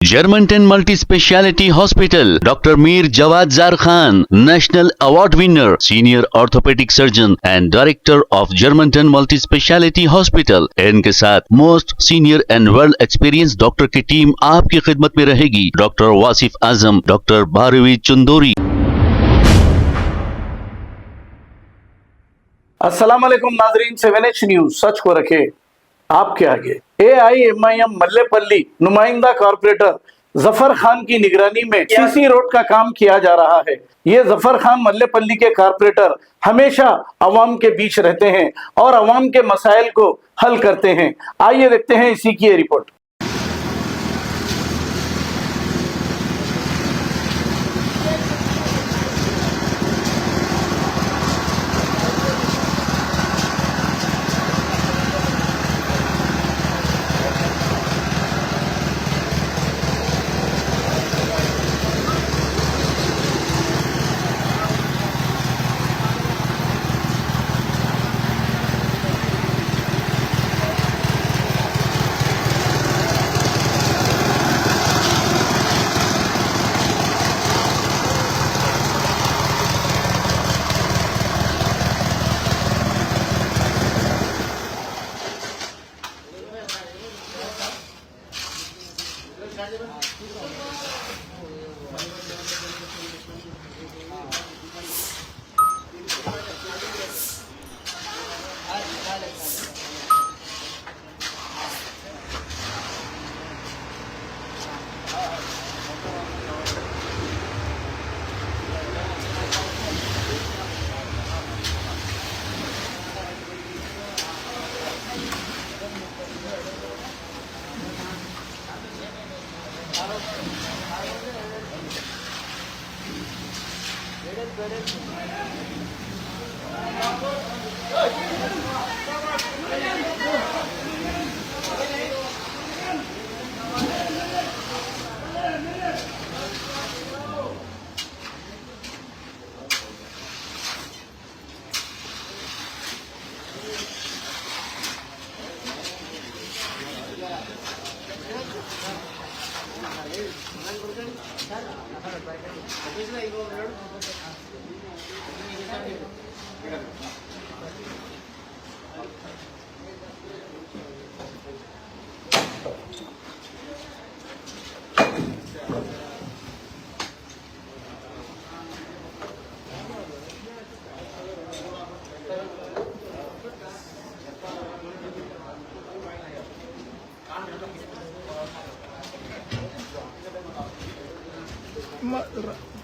Germantown Multi Speciality Hospital, Dr. Mir Jawad Zar Khan, National Award winner, Senior Orthopedic Surgeon and Director of Germantown Multi Speciality Hospital। इनके साथ most senior and world experience doctor की team आपकी खिदमत में रहेगी। Doctor Wasif Azam, doctor Bharvi Chandori. अस्सलाम वालेकुम नाजरीन, 7H न्यूज सच को रखे आपके आगे। AIMIM मल्लेपल्ली नुमाइंदा कॉर्पोरेटर जफर खान की निगरानी में सीसी रोड का काम किया जा रहा है। ये जफर खान मल्लेपल्ली के कॉर्पोरेटर हमेशा अवाम के बीच रहते हैं और अवाम के मसाइल को हल करते हैं। आइए देखते हैं इसी की report.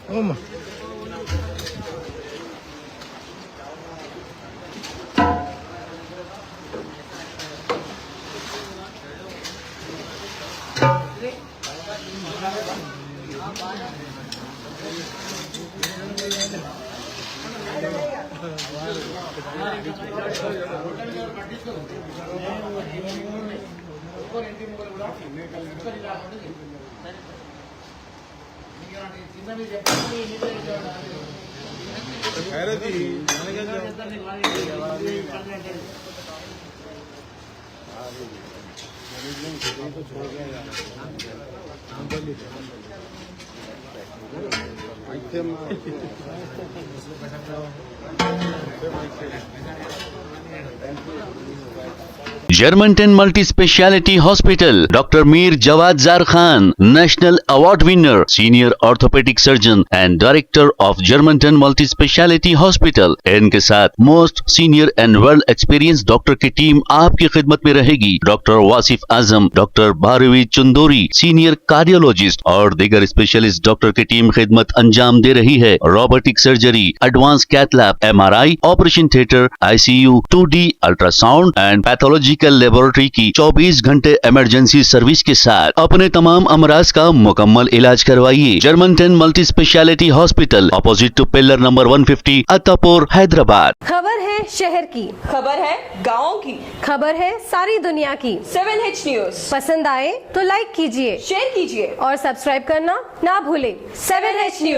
Oma. Germantown Multi Speciality Hospital, Dr. Mir Jawad Zar Khan, National Award winner, Senior Orthopedic Surgeon and Director of Germantown Multi Speciality Hospital। इनके साथ most senior and world experience doctor की टीम आपकी खिदमत में रहेगी। Doctor Wasif Azam, doctor Bharvi Chandori, senior cardiologist और दीगर specialist doctor की टीम खिदमत अंजाम दे रही है। Robotic surgery, advance cath lab, MRI, operation theatre, ICU, 2D ultrasound and pathological laboratory की 24 घंटे इमरजेंसी सर्विस के साथ अपने तमाम अमराज का मुकम्मल इलाज करवाइए। Germanten multi speciality hospital, opposite to pillar number 150, Attapur, Hyderabad. खबर है शहर की, खबर है गाँव की, खबर है सारी दुनिया की। 7H न्यूज पसंद आए तो लाइक कीजिए, शेयर कीजिए और सब्सक्राइब करना ना भूले। 7H news.